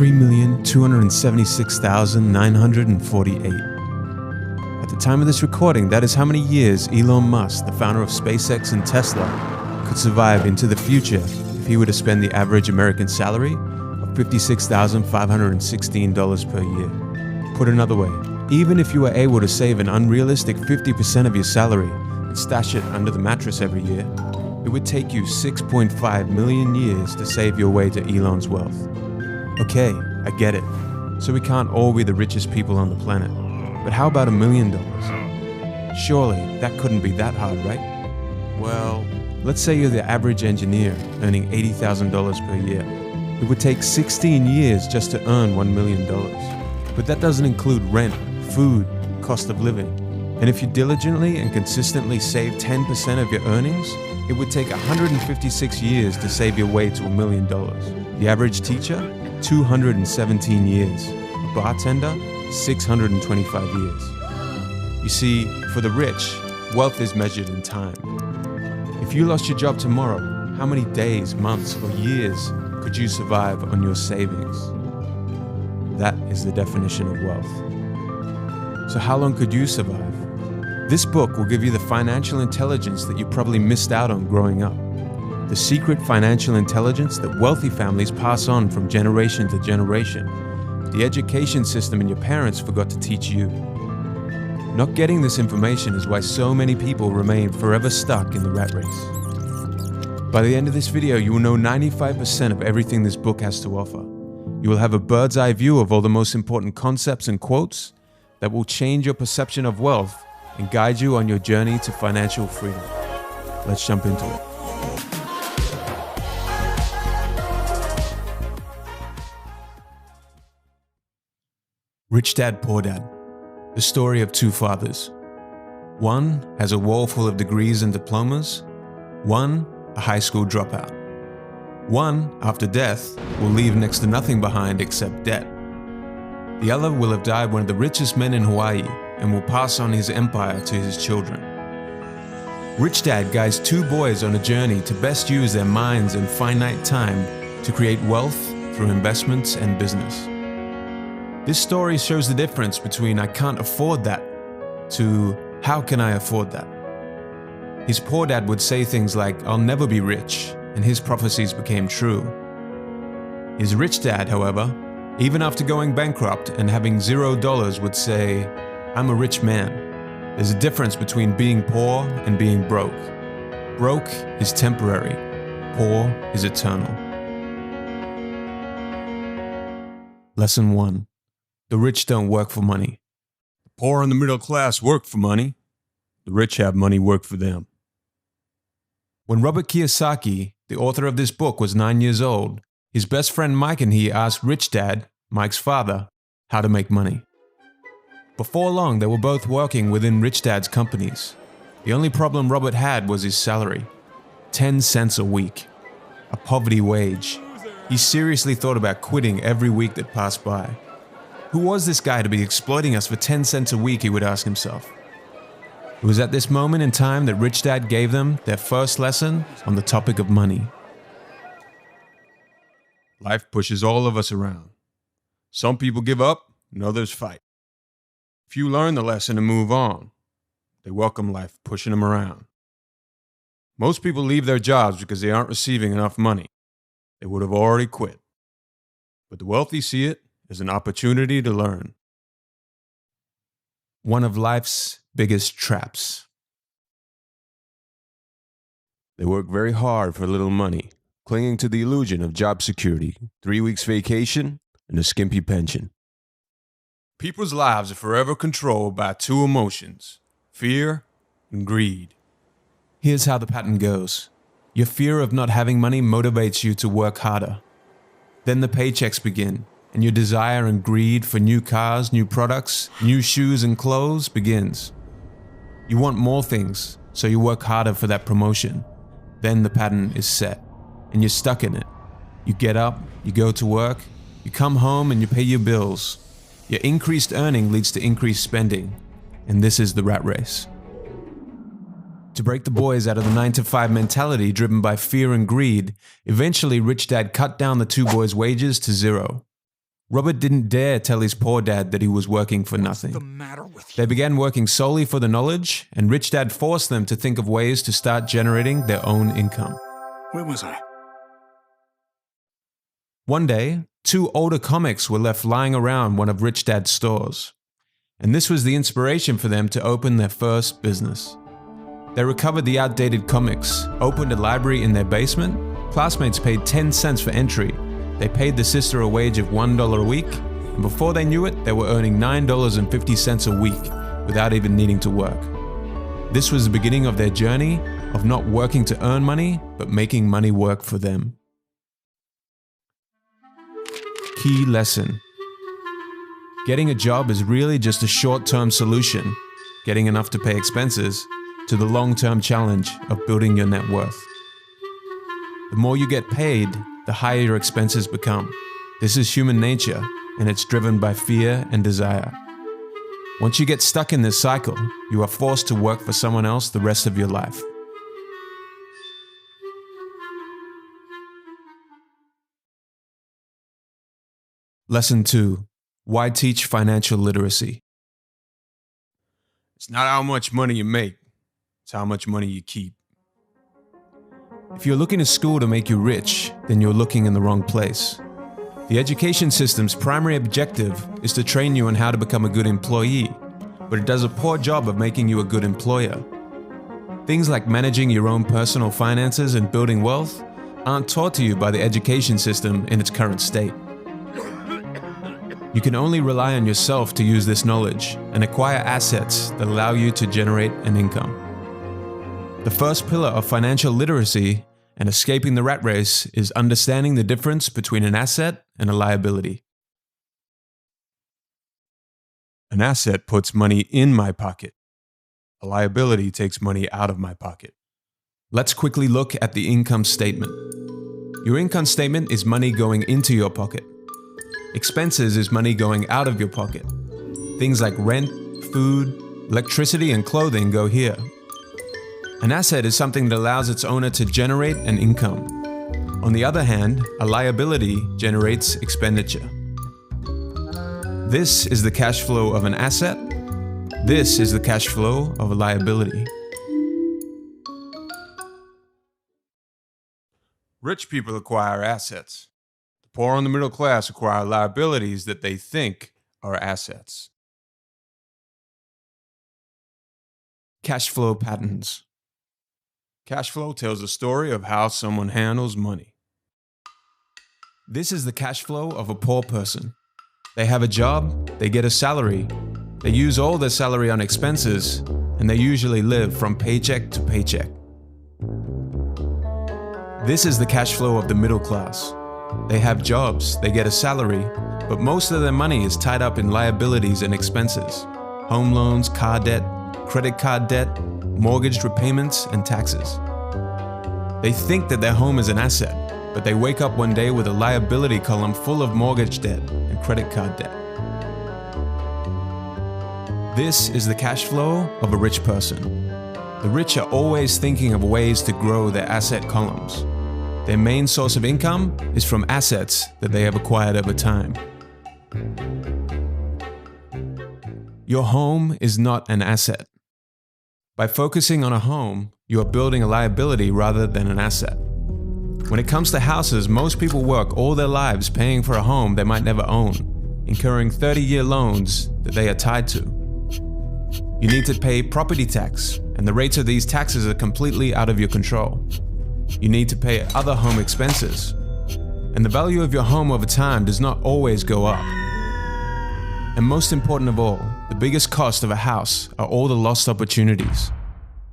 3,276,948. At the time of this recording, that is how many years Elon Musk, the founder of SpaceX and Tesla, could survive into the future if he were to spend the average American salary of $56,516 per year. Put another way, even if you were able to save an unrealistic 50% of your salary and stash it under the mattress every year, it would take you 6.5 million years to save your way to Elon's wealth. Okay, I get it. So we can't all be the richest people on the planet. But how about $1 million? Surely that couldn't be that hard, right? Well, let's say you're the average engineer earning $80,000 per year. It would take 16 years just to earn $1 million. But that doesn't include rent, food, cost of living. And if you diligently and consistently save 10% of your earnings, it would take 156 years to save your way to $1 million. The average teacher, 217 years. A bartender, 625 years. You see, for the rich, wealth is measured in time. If you lost your job tomorrow, how many days, months, or years could you survive on your savings? That is the definition of wealth. So how long could you survive? This book will give you the financial intelligence that you probably missed out on growing up. The secret financial intelligence that wealthy families pass on from generation to generation. The education system and your parents forgot to teach you. Not getting this information is why so many people remain forever stuck in the rat race. By the end of this video, you will know 95% of everything this book has to offer. You will have a bird's eye view of all the most important concepts and quotes that will change your perception of wealth and guide you on your journey to financial freedom. Let's jump into it. Rich Dad, Poor Dad. The story of two fathers. One has a wall full of degrees and diplomas. One, a high school dropout. One, after death, will leave next to nothing behind except debt. The other will have died one of the richest men in Hawaii and will pass on his empire to his children. Rich Dad guides two boys on a journey to best use their minds and finite time to create wealth through investments and business. This story shows the difference between "I can't afford that" to "How can I afford that?" His poor dad would say things like, "I'll never be rich," and his prophecies became true. His rich dad, however, even after going bankrupt and having $0, would say, "I'm a rich man." There's a difference between being poor and being broke. Broke is temporary. Poor is eternal. Lesson 1. The rich don't work for money. The poor and the middle class work for money. The rich have money work for them. When Robert Kiyosaki, the author of this book, was 9 years old, his best friend Mike and he asked Rich Dad, Mike's father, how to make money. Before long, they were both working within Rich Dad's companies. The only problem Robert had was his salary. 10 cents a week. A poverty wage. He seriously thought about quitting every week that passed by. Who was this guy to be exploiting us for 10 cents a week, he would ask himself. It was at this moment in time that Rich Dad gave them their first lesson on the topic of money. Life pushes all of us around. Some people give up and others fight. Few learn the lesson and move on. They welcome life pushing them around. Most people leave their jobs because they aren't receiving enough money. They would have already quit. But the wealthy see it as an opportunity to learn. One of life's biggest traps. They work very hard for little money, clinging to the illusion of job security, 3 weeks vacation, and a skimpy pension. People's lives are forever controlled by two emotions, fear and greed. Here's how the pattern goes. Your fear of not having money motivates you to work harder. Then the paychecks begin, and your desire and greed for new cars, new products, new shoes and clothes begins. You want more things, so you work harder for that promotion. Then the pattern is set, and you're stuck in it. You get up, you go to work, you come home and you pay your bills. Your increased earning leads to increased spending, and this is the rat race. To break the boys out of the 9-to-5 mentality driven by fear and greed, eventually Rich Dad cut down the two boys' wages to 0. Robert didn't dare tell his poor dad that he was working for nothing. What's the matter with you? They began working solely for the knowledge, and Rich Dad forced them to think of ways to start generating their own income. Where was I? One day, 2 older comics were left lying around one of Rich Dad's stores, and this was the inspiration for them to open their first business. They recovered the outdated comics, opened a library in their basement, classmates paid 10 cents for entry, they paid the sister a wage of $1 a week, and before they knew it, they were earning $9.50 a week without even needing to work. This was the beginning of their journey of not working to earn money, but making money work for them. Key lesson. Getting a job is really just a short-term solution, getting enough to pay expenses, to the long-term challenge of building your net worth. The more you get paid, the higher your expenses become. This is human nature, and it's driven by fear and desire. Once you get stuck in this cycle, you are forced to work for someone else the rest of your life. Lesson 2. Why teach financial literacy? It's not how much money you make, it's how much money you keep. If you're looking to school to make you rich, then you're looking in the wrong place. The education system's primary objective is to train you on how to become a good employee, but it does a poor job of making you a good employer. Things like managing your own personal finances and building wealth aren't taught to you by the education system in its current state. You can only rely on yourself to use this knowledge and acquire assets that allow you to generate an income. The first pillar of financial literacy and escaping the rat race is understanding the difference between an asset and a liability. An asset puts money in my pocket. A liability takes money out of my pocket. Let's quickly look at the income statement. Your income statement is money going into your pocket. Expenses is money going out of your pocket. Things like rent, food, electricity, and clothing go here. An asset is something that allows its owner to generate an income. On the other hand, a liability generates expenditure. This is the cash flow of an asset. This is the cash flow of a liability. Rich people acquire assets. The poor and the middle class acquire liabilities that they think are assets. Cash flow patterns. Cash flow tells a story of how someone handles money. This is the cash flow of a poor person. They have a job, they get a salary, they use all their salary on expenses, and they usually live from paycheck to paycheck. This is the cash flow of the middle class. They have jobs, they get a salary, but most of their money is tied up in liabilities and expenses. Home loans, car debt, credit card debt, mortgage repayments, and taxes. They think that their home is an asset, but they wake up one day with a liability column full of mortgage debt and credit card debt. This is the cash flow of a rich person. The rich are always thinking of ways to grow their asset columns. Their main source of income is from assets that they have acquired over time. Your home is not an asset. By focusing on a home, you are building a liability rather than an asset. When it comes to houses, most people work all their lives paying for a home they might never own, incurring 30-year loans that they are tied to. You need to pay property tax, and the rates of these taxes are completely out of your control. You need to pay other home expenses, and the value of your home over time does not always go up. And most important of all, the biggest cost of a house are all the lost opportunities.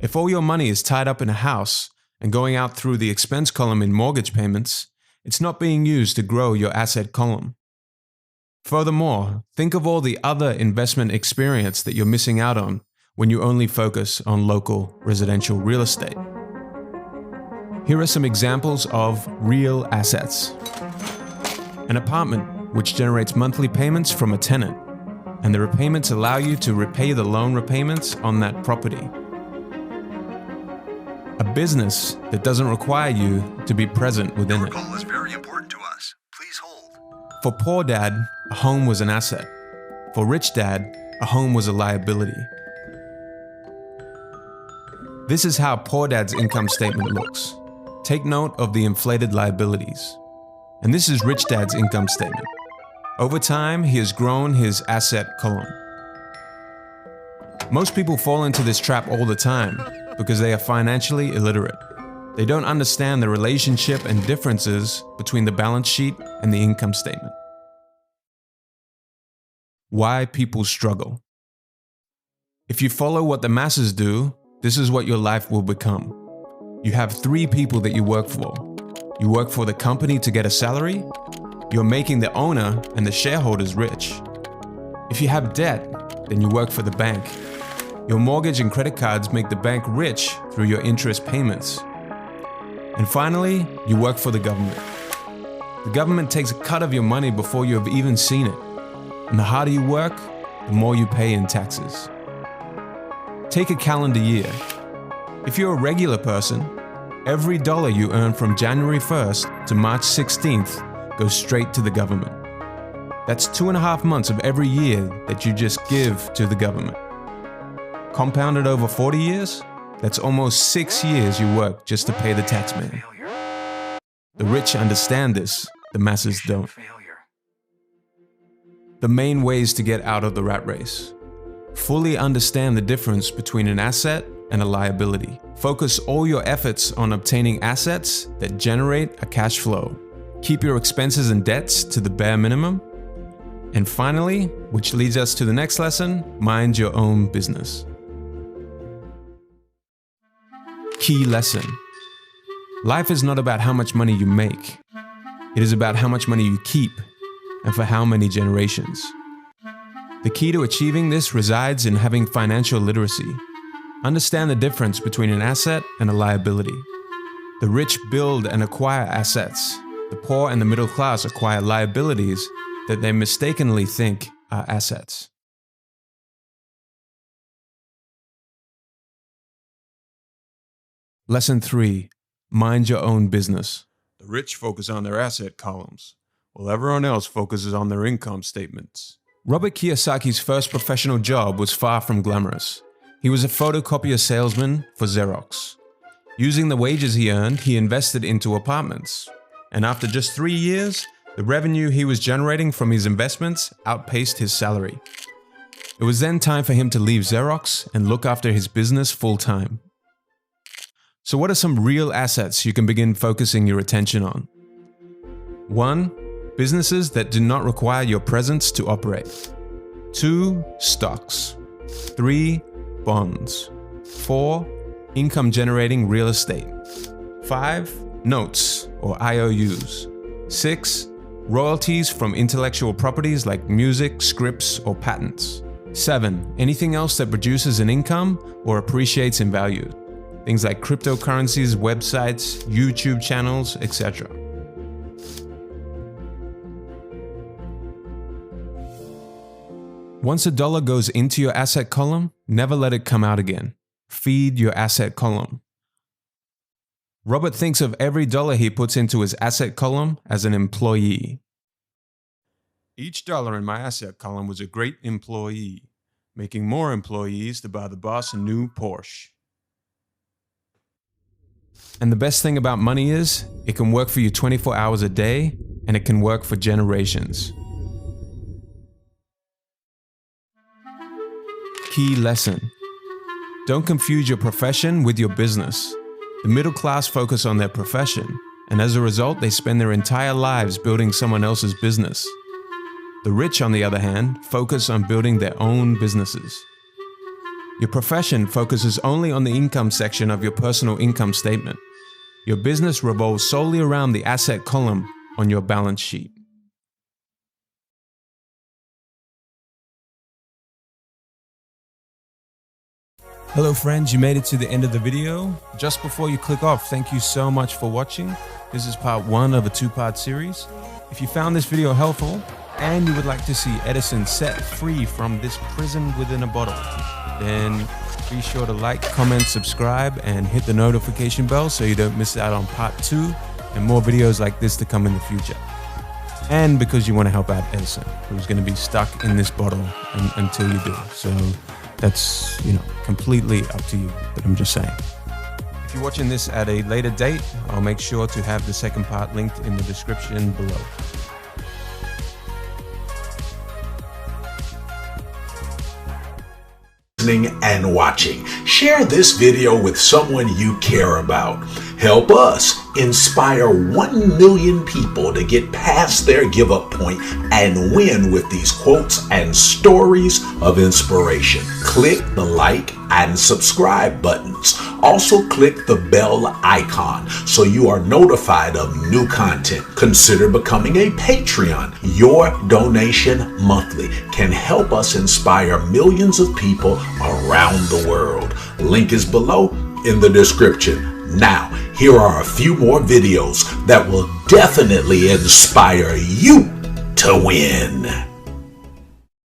If all your money is tied up in a house and going out through the expense column in mortgage payments, it's not being used to grow your asset column. Furthermore, think of all the other investment experience that you're missing out on when you only focus on local residential real estate. Here are some examples of real assets. An apartment, which generates monthly payments from a tenant, and the repayments allow you to repay the loan repayments on that property. A business that doesn't require you to be present within it. Your call is very important to us. Please hold. For Poor Dad, a home was an asset. For Rich Dad, a home was a liability. This is how Poor Dad's income statement looks. Take note of the inflated liabilities. And this is Rich Dad's income statement. Over time, he has grown his asset column. Most people fall into this trap all the time because they are financially illiterate. They don't understand the relationship and differences between the balance sheet and the income statement. Why people struggle. If you follow what the masses do, this is what your life will become. You have 3 people that you work for. You work for the company to get a salary. You're making the owner and the shareholders rich. If you have debt, then you work for the bank. Your mortgage and credit cards make the bank rich through your interest payments. And finally, you work for the government. The government takes a cut of your money before you have even seen it. And the harder you work, the more you pay in taxes. Take a calendar year. If you're a regular person, every dollar you earn from January 1st to March 16th goes straight to the government. That's 2.5 months of every year that you just give to the government. Compounded over 40 years, that's almost 6 years you work just to pay the taxman. The rich understand this, the masses don't. The main ways to get out of the rat race. Fully understand the difference between an asset and a liability. Focus all your efforts on obtaining assets that generate a cash flow. Keep your expenses and debts to the bare minimum. And finally, which leads us to the next lesson, mind your own business. Key lesson. Life is not about how much money you make. It is about how much money you keep and for how many generations. The key to achieving this resides in having financial literacy. Understand the difference between an asset and a liability. The rich build and acquire assets. The poor and the middle class acquire liabilities that they mistakenly think are assets. Lesson 3. Mind your own business. The rich focus on their asset columns, while everyone else focuses on their income statements. Robert Kiyosaki's first professional job was far from glamorous. He was a photocopier salesman for Xerox. Using the wages he earned, he invested into apartments. And after just 3 years, the revenue he was generating from his investments outpaced his salary. It was then time for him to leave Xerox and look after his business full-time. So what are some real assets you can begin focusing your attention on? 1. Businesses that do not require your presence to operate. 2. Stocks. 3. Bonds. 4. Income-generating real estate. 5. Notes or IOUs. 6. Royalties from intellectual properties like music, scripts, or patents. 7. Anything else that produces an income or appreciates in value. Things like cryptocurrencies, websites, YouTube channels, etc. Once a dollar goes into your asset column, never let it come out again. Feed your asset column. Robert thinks of every dollar he puts into his asset column as an employee. Each dollar in my asset column was a great employee, making more employees to buy the boss a new Porsche. And the best thing about money is, it can work for you 24 hours a day, and it can work for generations. Key lesson. Don't confuse your profession with your business. The middle class focus on their profession, and as a result, they spend their entire lives building someone else's business. The rich, on the other hand, focus on building their own businesses. Your profession focuses only on the income section of your personal income statement. Your business revolves solely around the asset column on your balance sheet. Hello friends, you made it to the end of the video. Just before you click off, thank you so much for watching. This is part 1 of a 2-part series. If you found this video helpful and you would like to see Edison set free from this prison within a bottle, then be sure to like, comment, subscribe, and hit the notification bell so you don't miss out on part 2 and more videos like this to come in the future. and because you want to help out Edison, who's going to be stuck in this bottle until you do. So that's, completely up to you, but I'm just saying. If you're watching this at a later date, I'll make sure to have the second part linked in the description below. And watching. Share this video with someone you care about. Help us inspire 1 million people to get past their give up point and win with these quotes and stories of inspiration. Click the like and subscribe buttons. Also click the bell icon so you are notified of new content. Consider becoming a Patreon. Your donation monthly can help us inspire millions of people around the world. Link is below in the description. Now, here are a few more videos that will definitely inspire you to win.